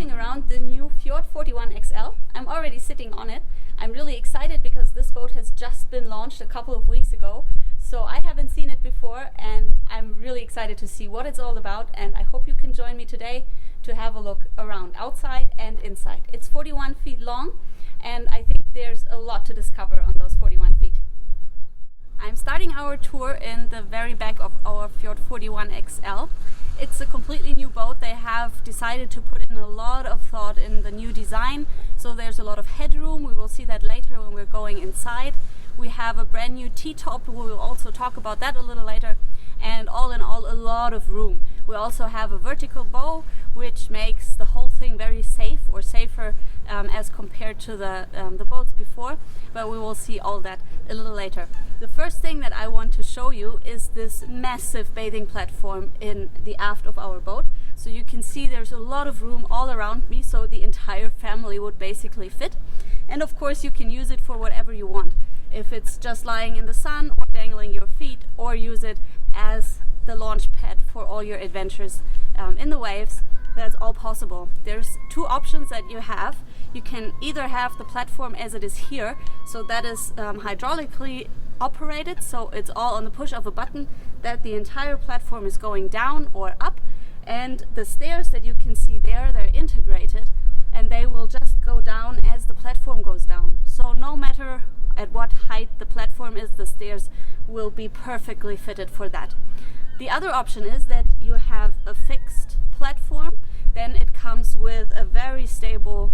walking around the new Fjord 41 XL. I'm already sitting on it. I'm really excited because this boat has just been launched a couple of weeks ago. So I haven't seen it before and I'm really excited to see what it's all about, and I hope you can join me today to have a look around outside and inside. It's 41 feet long and I think there's a lot to discover on those 41 feet. I'm starting our tour in the very back of our Fjord 41 XL. It's a completely new boat. They have decided to put in a lot of thought in the new design, so there's a lot of headroom. We will see that later when we're going inside. We have a brand new T-top. We will also talk about that a little later, and all in all a lot of room. We also have a vertical bow, which makes the whole thing very safe, or safer as compared to the boats before, but we will see all that a little later. The first thing that I want to show you is this massive bathing platform in the aft of our boat. So you can see there's a lot of room all around me, so the entire family would basically fit. And of course you can use it for whatever you want. If it's just lying in the sun or dangling your feet, or use it as the launch pad for all your adventures in the waves, that's all possible. There's two options that you have. You can either have the platform as it is here, so that is hydraulically operated, so it's all on the push of a button that the entire platform is going down or up, and the stairs that you can see there, they're integrated and they will just go down as the platform goes down. So no matter at what height the platform is, the stairs will be perfectly fitted for that. The other option is that you have a fixed platform. Then it comes with a very stable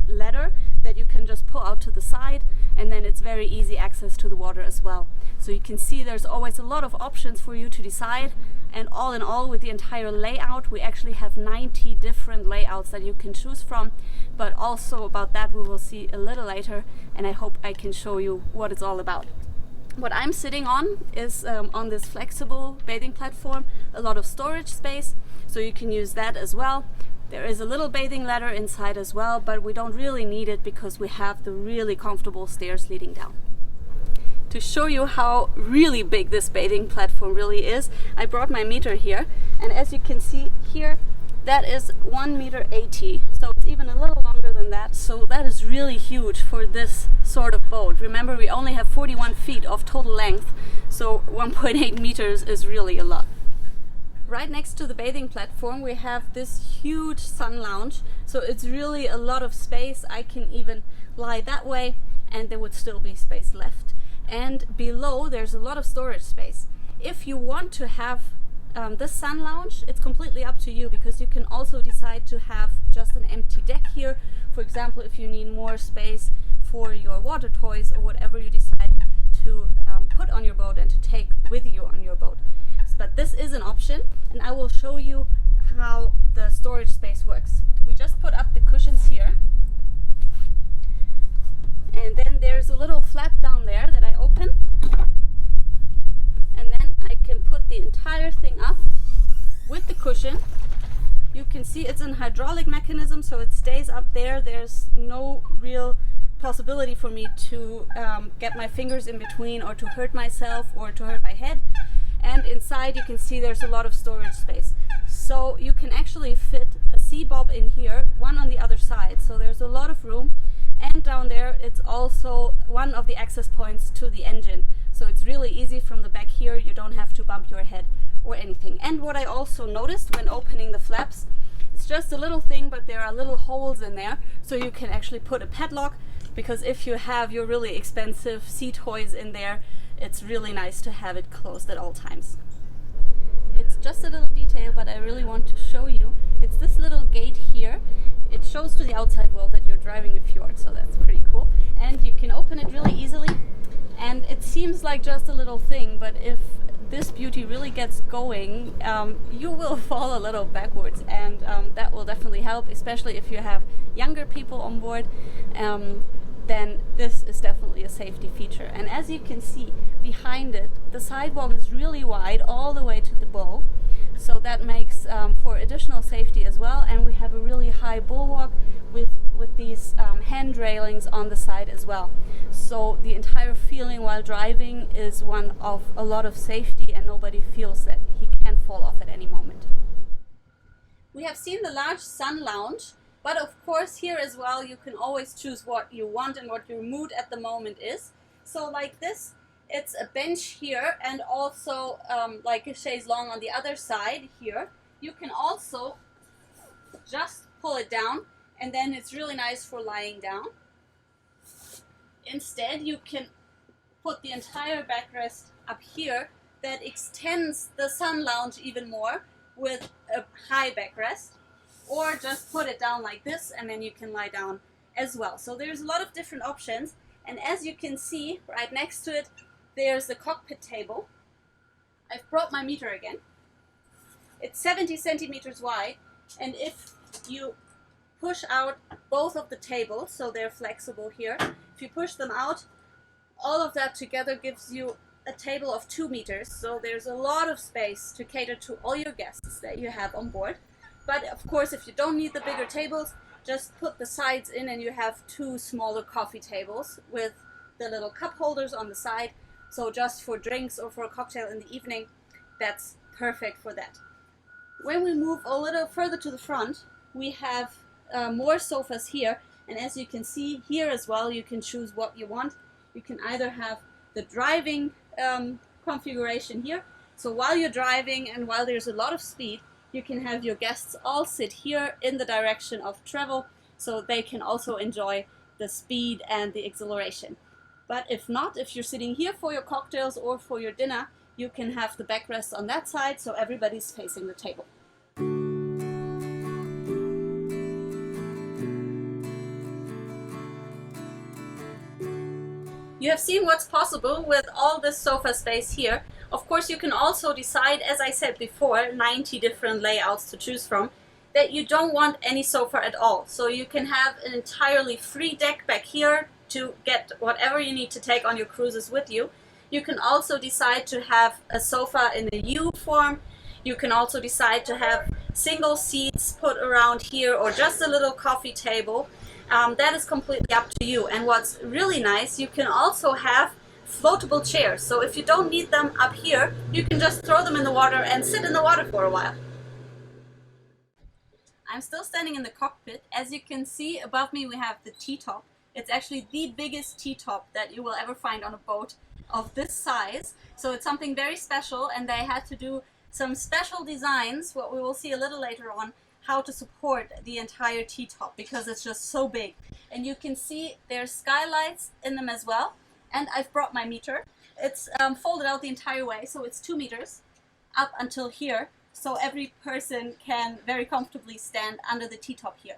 ladder that you can just pull out to the side, and then it's very easy access to the water as well. So you can see there's always a lot of options for you to decide, and all in all, with the entire layout, we actually have 90 different layouts that you can choose from, but also about that we will see a little later, and I hope I can show you what it's all about. What I'm sitting on is on this flexible bathing platform, a lot of storage space, so you can use that as well. There is a little bathing ladder inside as well, but we don't really need it because we have the really comfortable stairs leading down. To show you how really big this bathing platform really is, I brought my meter here, and as you can see here, that is 1.80 meters, so it's even a little longer than that, so that is really huge for this sort of boat. Remember, we only have 41 feet of total length, so 1.8 meters is really a lot. Right next to the bathing platform we have this huge sun lounge, so it's really a lot of space. I can even lie that way and there would still be space left. And below there's a lot of storage space. If you want to have this sun lounge, it's completely up to you, because you can also decide to have just an empty deck here. For example, if you need more space for your water toys or whatever you decide to put on your boat and to take with you on your boat. But this is an option, and I will show you how the storage space works. We just put up the cushions here, and then there's a little flap down there that I open, and then I can put the entire thing up with the cushion. You can see it's an hydraulic mechanism, so it stays up there. There's no real possibility for me to get my fingers in between, or to hurt myself, or to hurt my head. And inside you can see there's a lot of storage space. So you can actually fit a sea bob in here, one on the other side. So there's a lot of room. And down there it's also one of the access points to the engine. So it's really easy from the back here. You don't have to bump your head or anything. And what I also noticed when opening the flaps, it's just a little thing, but there are little holes in there. So you can actually put a padlock, because if you have your really expensive sea toys in there, it's really nice to have it closed at all times. It's just a little detail, but I really want to show you. It's this little gate here. It shows to the outside world that you're driving a fjord, so that's pretty cool. And you can open it really easily. And it seems like just a little thing, but if this beauty really gets going, you will fall a little backwards, and that will definitely help, especially if you have younger people on board. Then this is definitely a safety feature. And as you can see behind it, the sidewalk is really wide all the way to the bow, so that makes for additional safety as well. And we have a really high bulwark with these hand railings on the side as well, so the entire feeling while driving is one of a lot of safety, and nobody feels that he can fall off at any moment. We have seen the large sun lounge But of course here as well you can always choose what you want and what your mood at the moment is. So like this, it's a bench here and also like a chaise longue on the other side here. You can also just pull it down and then it's really nice for lying down. Instead you can put the entire backrest up here that extends the sun lounge even more with a high backrest, or just put it down like this and then you can lie down as well. So there's a lot of different options, and as you can see right next to it there's the cockpit table. I've brought my meter again. It's 70 centimeters wide, and if you push out both of the tables, so they're flexible here, if you push them out, all of that together gives you a table of 2 meters, so there's a lot of space to cater to all your guests that you have on board. But of course, if you don't need the bigger tables, just put the sides in and you have 2 smaller coffee tables with the little cup holders on the side. So just for drinks or for a cocktail in the evening, that's perfect for that. When we move a little further to the front, we have more sofas here, and as you can see here as well, you can choose what you want. You can either have the driving configuration here, so while you're driving and while there's a lot of speed, you can have your guests all sit here in the direction of travel, so they can also enjoy the speed and the exhilaration. But if not, if you're sitting here for your cocktails or for your dinner, you can have the backrest on that side, so everybody's facing the table. You have seen what's possible with all this sofa space here. Of course, you can also decide, as I said before, 90 different layouts to choose from, that you don't want any sofa at all. So you can have an entirely free deck back here to get whatever you need to take on your cruises with you. You can also decide to have a sofa in a U form. You can also decide to have single seats put around here or just a little coffee table. That is completely up to you. And what's really nice, you can also have floatable chairs. So if you don't need them up here, you can just throw them in the water and sit in the water for a while. I'm still standing in the cockpit. As you can see above me we have the T-top. It's actually the biggest T-top that you will ever find on a boat of this size. So it's something very special, and they had to do some special designs, what we will see a little later on, how to support the entire T-top because it's just so big. And you can see there's skylights in them as well. And I've brought my meter. It's folded out the entire way, so it's 2 meters up until here. So every person can very comfortably stand under the T-top here.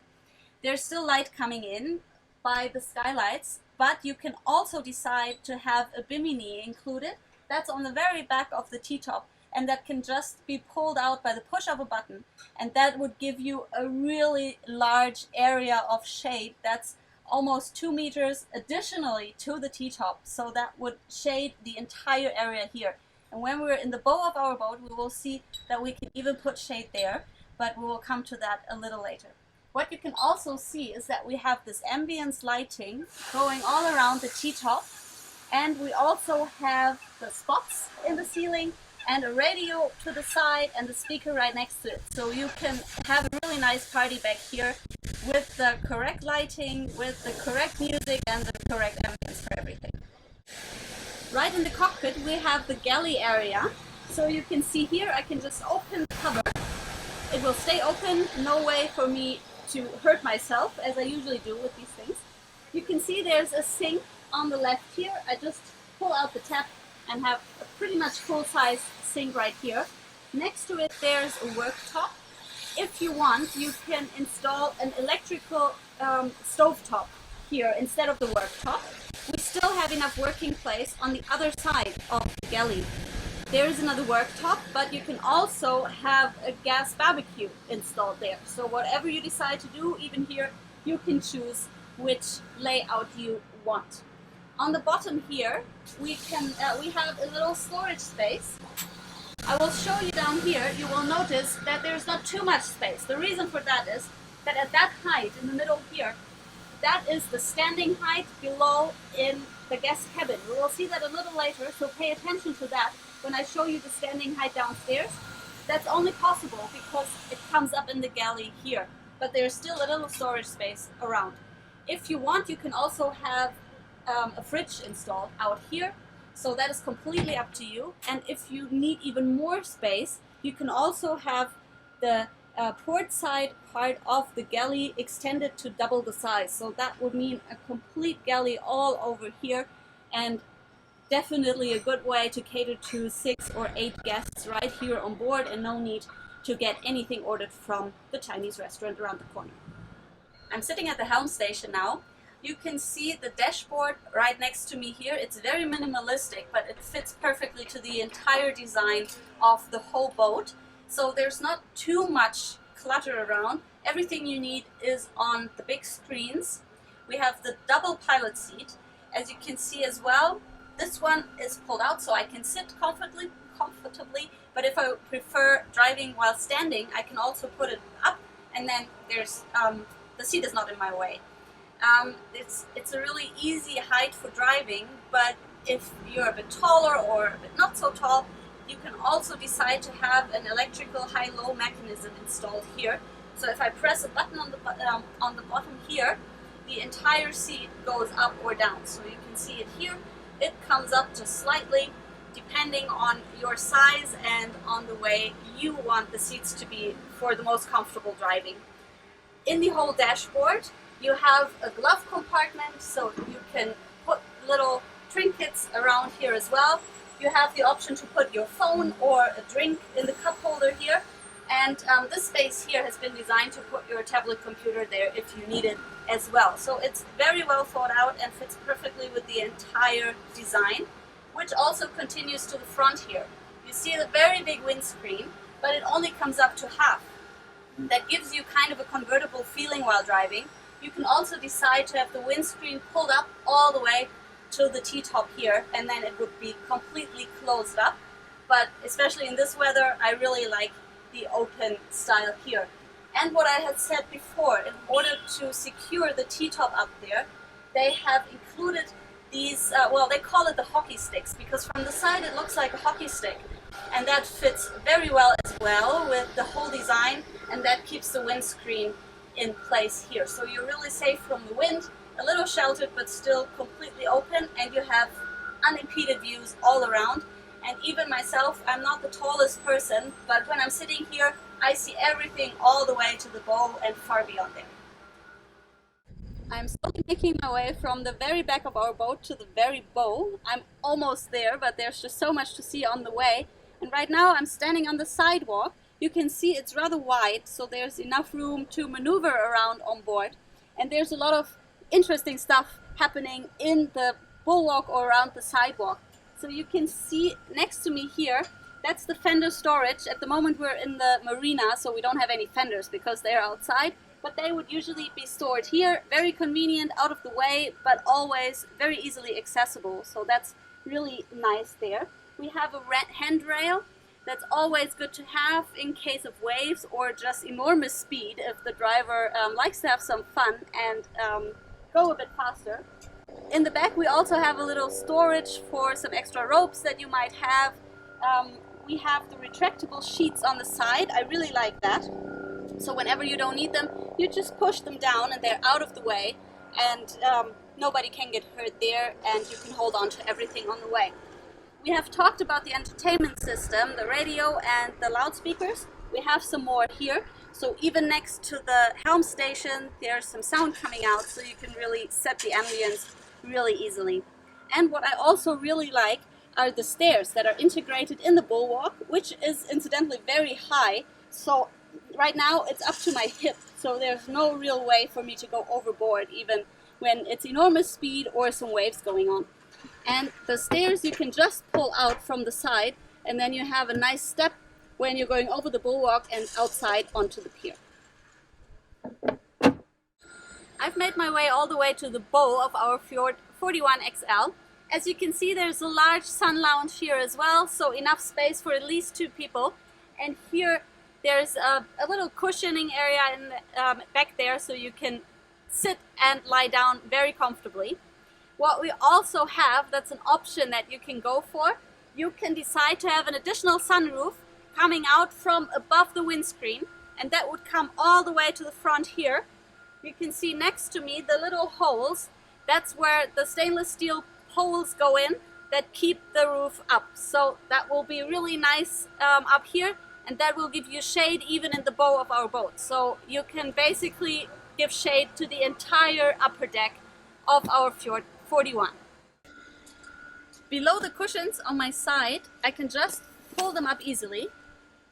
There's still light coming in by the skylights, but you can also decide to have a bimini included. That's on the very back of the T-top, and that can just be pulled out by the push of a button, and that would give you a really large area of shade that's almost 2 meters additionally to the T-top, so that would shade the entire area here. And when we're in the bow of our boat, we will see that we can even put shade there, but we will come to that a little later. What you can also see is that we have this ambience lighting going all around the T-top, and we also have the spots in the ceiling and a radio to the side and the speaker right next to it. So you can have a really nice party back here with the correct lighting, with the correct music and the correct ambience for everything. Right in the cockpit we have the galley area. So you can see here I can just open the cover. It will stay open, no way for me to hurt myself as I usually do with these things. You can see there's a sink on the left here. I just pull out the tap and have a pretty much full-size sink right here. Next to it there's a worktop. If you want, you can install an electrical stovetop here instead of the worktop. We still have enough working place on the other side of the galley. There is another worktop, but you can also have a gas barbecue installed there. So whatever you decide to do, even here, you can choose which layout you want. On the bottom here, we have a little storage space. I will show you down here. You will notice that there's not too much space. The reason for that is that at that height in the middle here, that is the standing height below in the guest cabin. We will see that a little later, so pay attention to that when I show you the standing height downstairs. That's only possible because it comes up in the galley here. but there's still a little storage space around. If you want, you can also have a fridge installed out here, so that is completely up to you. And if you need even more space, you can also have the port side part of the galley extended to double the size. So that would mean a complete galley all over here, and definitely a good way to cater to 6 or 8 guests right here on board, and no need to get anything ordered from the Chinese restaurant around the corner. I'm sitting at the helm station now. You can see the dashboard right next to me here. It's very minimalistic, but it fits perfectly to the entire design of the whole boat. So there's not too much clutter around. Everything you need is on the big screens. We have the double pilot seat. As you can see as well, this one is pulled out so I can sit comfortably, but if I prefer driving while standing, I can also put it up, and then there's the seat is not in my way. It's a really easy height for driving, but if you're a bit taller or a bit not so tall, you can also decide to have an electrical high-low mechanism installed here. So if I press a button on the bottom here, the entire seat goes up or down. So you can see it here. It comes up just slightly, depending on your size and on the way you want the seats to be for the most comfortable driving. In the whole dashboard, you have a glove compartment, so you can put little trinkets around here as well. You have the option to put your phone or a drink in the cup holder here. And this space here has been designed to put your tablet computer there if you need it as well. So it's very well thought out and fits perfectly with the entire design, which also continues to the front here. You see the very big windscreen, but it only comes up to half. That gives you kind of a convertible feeling while driving. You can also decide to have the windscreen pulled up all the way to the T-top here, and then it would be completely closed up. But especially in this weather, I really like the open style here. And what I had said before, in order to secure the T-top up there, they have included these, well, they call it the hockey sticks, because from the side it looks like a hockey stick. And that fits very well as well with the whole design, and that keeps the windscreen in place here. So you're really safe from the wind, a little sheltered but still completely open, and you have unimpeded views all around. And even myself, I'm not the tallest person, but when I'm sitting here, I see everything all the way to the bow and far beyond there. I'm slowly making my way from the very back of our boat to the very bow. I'm almost there, but there's just so much to see on the way. And right now I'm standing on the sidewalk. You can see it's rather wide, so there's enough room to maneuver around on board. And there's a lot of interesting stuff happening in the bulwark or around the sidewalk. So you can see next to me here, that's the fender storage. At the moment we're in the marina, so we don't have any fenders because they're outside. But they would usually be stored here. Very convenient, out of the way, but always very easily accessible. So that's really nice there. We have a handrail. That's always good to have in case of waves or just enormous speed if the driver likes to have some fun and go a bit faster. In the back we also have a little storage for some extra ropes that you might have. We have the retractable sheets on the side. I really like that. So whenever you don't need them, you just push them down and they're out of the way, and nobody can get hurt there, and you can hold on to everything on the way. We have talked about the entertainment system, the radio and the loudspeakers. We have some more here. So even next to the helm station, there's some sound coming out, so you can really set the ambience really easily. And what I also really like are the stairs that are integrated in the bulwark, which is incidentally very high. So right now it's up to my hip, so there's no real way for me to go overboard, even when it's enormous speed or some waves going on. And the stairs you can just pull out from the side, and then you have a nice step when you're going over the bulwark and outside onto the pier. I've made my way all the way to the bow of our Fjord 41XL. As you can see, there's a large sun lounge here as well, so enough space for at least 2 people. And here there's a little cushioning area in the, back there, so you can sit and lie down very comfortably. What we also have, that's an option that you can go for, you can decide to have an additional sunroof coming out from above the windscreen. and that would come all the way to the front here. You can see next to me the little holes. That's where the stainless steel poles go in that keep the roof up. So that will be really nice up here, and that will give you shade even in the bow of our boat. So you can basically give shade to the entire upper deck of our Fjord 41. Below the cushions on my side, I can just pull them up easily.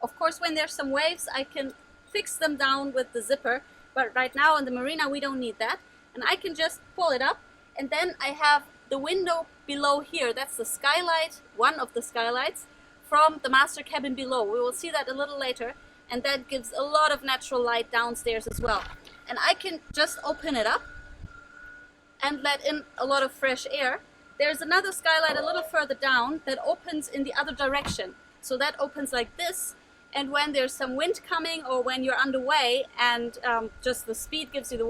Of course, when there's some waves, I can fix them down with the zipper, but right now in the marina we don't need that. And I can just pull it up, and then I have the window below here. That's the skylight, one of the skylights from the master cabin below. We will see that a little later, and that gives a lot of natural light downstairs as well. And I can just open it up and let in a lot of fresh air. There's another skylight a little further down that opens in the other direction. So that opens like this, and when there's some wind coming or when you're underway and just the speed gives you the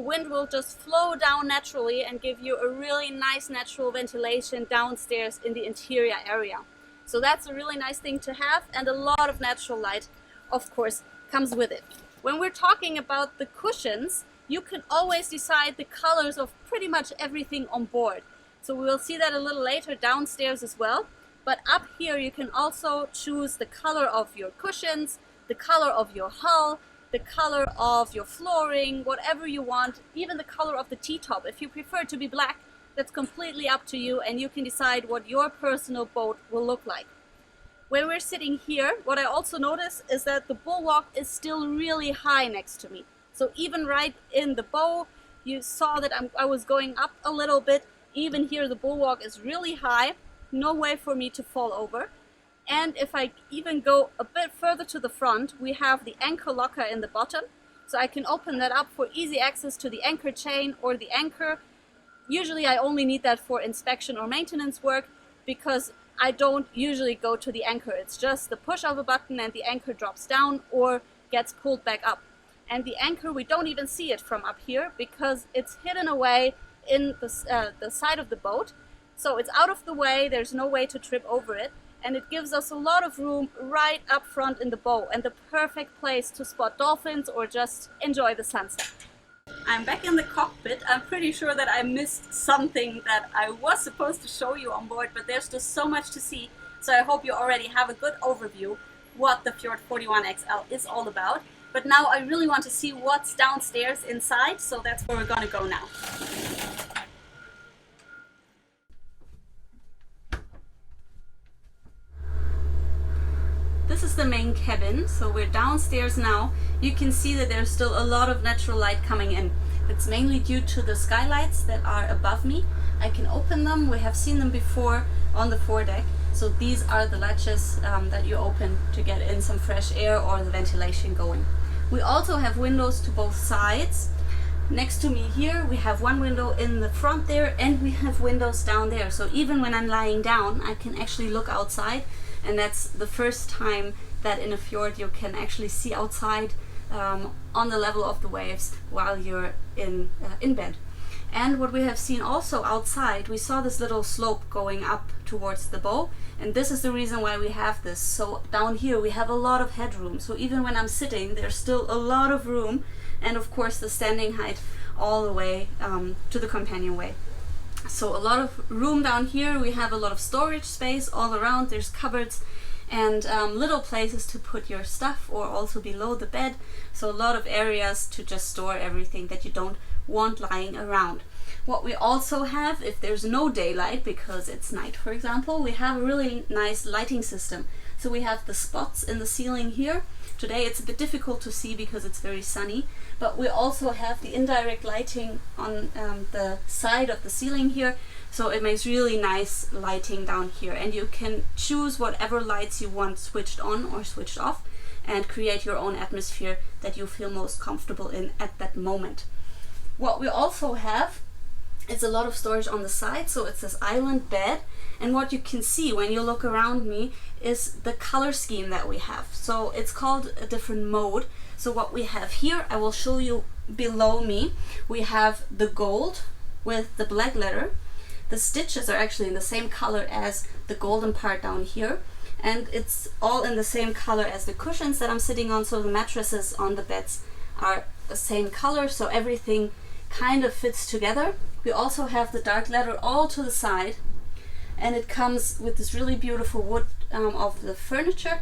wind will just flow down naturally and give you a really nice natural ventilation downstairs in the interior area. So that's a really nice thing to have, and a lot of natural light, of course, comes with it. When we're talking about the cushions, you can always decide the colors of pretty much everything on board. So we will see that a little later downstairs as well. But up here you can also choose the color of your cushions, the color of your hull, the color of your flooring, whatever you want, even the color of the T-top. If you prefer it to be black, that's completely up to you, and you can decide what your personal boat will look like. When we're sitting here, what I also notice is that the bulwark is still really high next to me. So even right in the bow, you saw that I was going up a little bit. Even here the bulwark is really high, no way for me to fall over. And if I even go a bit further to the front, we have the anchor locker in the bottom. So I can open that up for easy access to the anchor chain or the anchor. Usually I only need that for inspection or maintenance work, because I don't usually go to the anchor. It's just the push of a button and the anchor drops down or gets pulled back up. And the anchor, we don't even see it from up here because it's hidden away in the side of the boat. So it's out of the way, there's no way to trip over it. And it gives us a lot of room right up front in the bow, and the perfect place to spot dolphins or just enjoy the sunset. I'm back in the cockpit. I'm pretty sure that I missed something that I was supposed to show you on board, but there's just so much to see. So I hope you already have a good overview what the Fjord 41 XL is all about. But now I really want to see what's downstairs inside, so that's where we're gonna go now. This is the main cabin, so we're downstairs now. You can see that there's still a lot of natural light coming in. It's mainly due to the skylights that are above me. I can open them, we have seen them before on the foredeck. So these are the latches that you open to get in some fresh air or the ventilation going. We also have windows to both sides. Next to me here we have one window in the front there, and we have windows down there. So even when I'm lying down, I can actually look outside. And that's the first time that in a fjord you can actually see outside on the level of the waves while you're in bed. And what we have seen also outside, we saw this little slope going up towards the bow, and this is the reason why we have this. So down here we have a lot of headroom, so even when I'm sitting there's still a lot of room, and of course the standing height all the way to the companionway. So a lot of room down here. We have a lot of storage space all around. There's cupboards and little places to put your stuff, or also below the bed. So a lot of areas to just store everything that you don't want lying around. What we also have, if there's no daylight because it's night, for example, we have a really nice lighting system. So we have the spots in the ceiling here. Today it's a bit difficult to see because it's very sunny, but we also have the indirect lighting on the side of the ceiling here, so it makes really nice lighting down here, and you can choose whatever lights you want switched on or switched off and create your own atmosphere that you feel most comfortable in at that moment. What we also have is a lot of storage on the side, so it's this island bed, and what you can see when you look around me is the color scheme that we have. So it's called a different mode. So what we have here, I will show you below me. We have the gold with the black letter. The stitches are actually in the same color as the golden part down here, and it's all in the same color as the cushions that I'm sitting on, so the mattresses on the beds are the same color, so everything kind of fits together. We also have the dark leather all to the side, and it comes with this really beautiful wood of the furniture,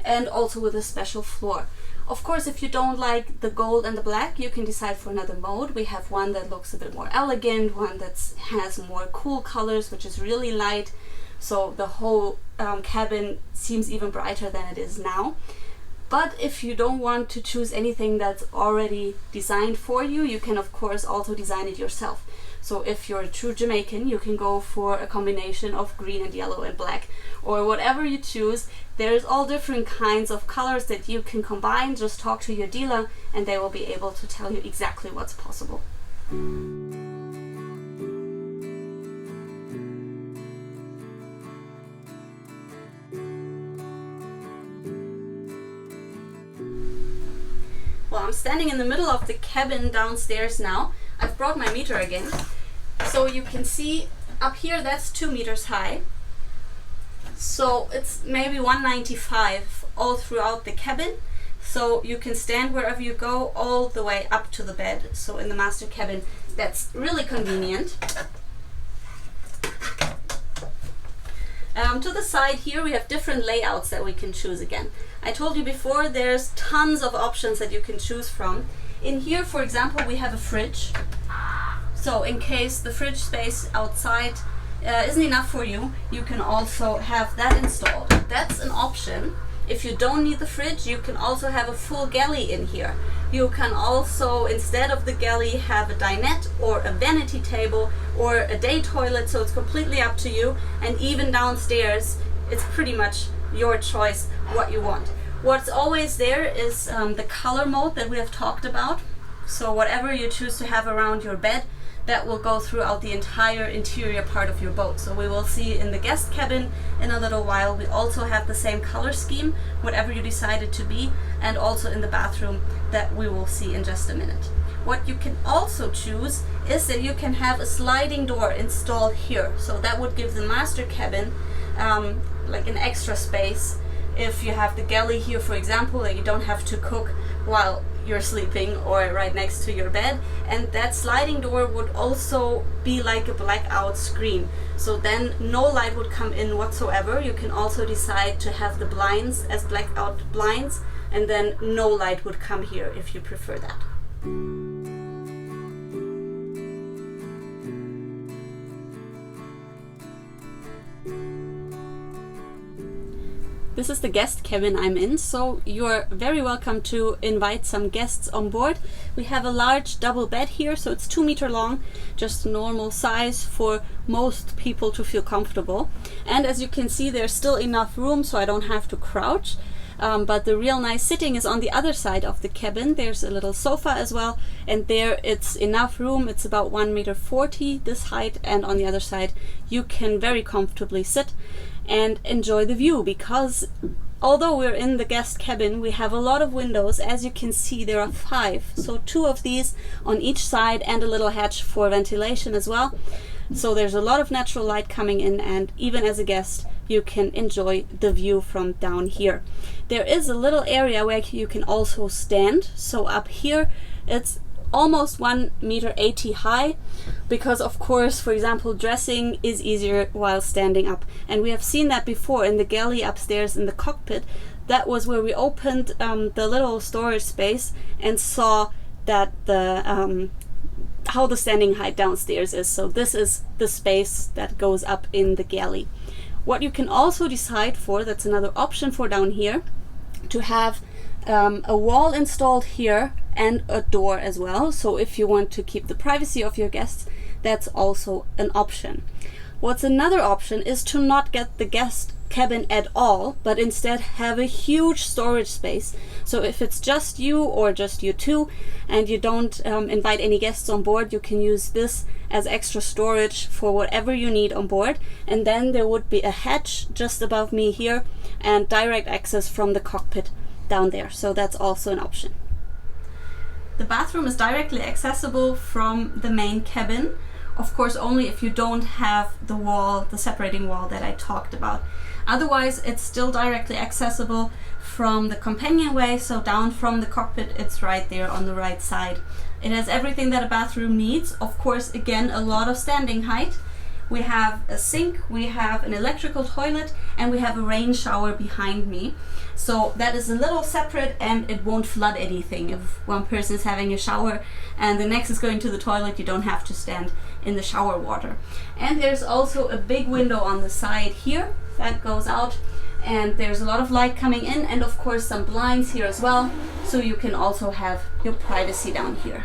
and also with a special floor. Of course, if you don't like the gold and the black, you can decide for another mode. We have one that looks a bit more elegant, one that has more cool colors, which is really light, so the whole cabin seems even brighter than it is now. But if you don't want to choose anything that's already designed for you, you can of course also design it yourself. So if you're a true Jamaican, you can go for a combination of green and yellow and black, or whatever you choose. There's all different kinds of colors that you can combine. Just talk to your dealer and they will be able to tell you exactly what's possible. Well, I'm standing in the middle of the cabin downstairs now. I've brought my meter again. So you can see up here, that's 2 meters high. So it's maybe 195 all throughout the cabin. So you can stand wherever you go all the way up to the bed. So in the master cabin, that's really convenient. To the side here, we have different layouts that we can choose again. I told you before, there's tons of options that you can choose from. In here, for example, we have a fridge. So in case the fridge space outside isn't enough for you, you can also have that installed. That's an option. If you don't need the fridge, you can also have a full galley in here. You can also, instead of the galley, have a dinette or a vanity table or a day toilet, so it's completely up to you. And even downstairs, it's pretty much your choice what you want. What's always there is the color mode that we have talked about. So whatever you choose to have around your bed, that will go throughout the entire interior part of your boat. So we will see in the guest cabin in a little while, we also have the same color scheme, whatever you decide it to be, and also in the bathroom that we will see in just a minute. What you can also choose is that you can have a sliding door installed here. So that would give the master cabin like an extra space. If you have the galley here, for example, that you don't have to cook while you're sleeping or right next to your bed, and that sliding door would also be like a blackout screen, so then no light would come in whatsoever. You can also decide to have the blinds as blackout blinds, and then no light would come here if you prefer that. This is the guest cabin I'm in, so you're very welcome to invite some guests on board. We have a large double bed here, so it's 2 meters long, just normal size for most people to feel comfortable. And as you can see, there's still enough room, so I don't have to crouch. But the real nice sitting is on the other side of the cabin. There's a little sofa as well, and there it's enough room. It's about 1.40 meters this height, and on the other side you can very comfortably sit and enjoy the view, because although we're in the guest cabin, we have a lot of windows. As you can see, there are 5, so 2 of these on each side and a little hatch for ventilation as well. So there's a lot of natural light coming in, and even as a guest you can enjoy the view from down here. There is a little area where you can also stand. So up here it's almost 1.80 meters high, because of course, for example, dressing is easier while standing up, and we have seen that before in the galley upstairs in the cockpit. That was where we opened the little storage space and saw that the how the standing height downstairs is. So this is the space that goes up in the galley. What you can also decide for, that's another option for down here, to have a wall installed here and a door as well. So if you want to keep the privacy of your guests, that's also an option. What's another option is to not get the guest cabin at all, but instead have a huge storage space. So if it's just you or just you two and you don't invite any guests on board, you can use this as extra storage for whatever you need on board. And then there would be a hatch just above me here and direct access from the cockpit down there. So that's also an option. The bathroom is directly accessible from the main cabin. Of course, only if you don't have the wall, the separating wall that I talked about. Otherwise, it's still directly accessible from the companionway, so down from the cockpit, it's right there on the right side. It has everything that a bathroom needs. Of course, again, a lot of standing height. We have a sink, we have an electrical toilet, and we have a rain shower behind me. So that is a little separate, and it won't flood anything. If one person is having a shower and the next is going to the toilet, you don't have to stand in the shower water. And there's also a big window on the side here that goes out, and there's a lot of light coming in, and of course some blinds here as well, so you can also have your privacy down here.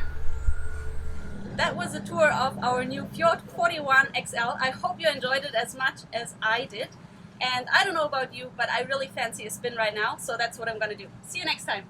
That was a tour of our new Fjord 41 XL. I hope you enjoyed it as much as I did. And I don't know about you, but I really fancy a spin right now, so that's what I'm gonna do. See you next time.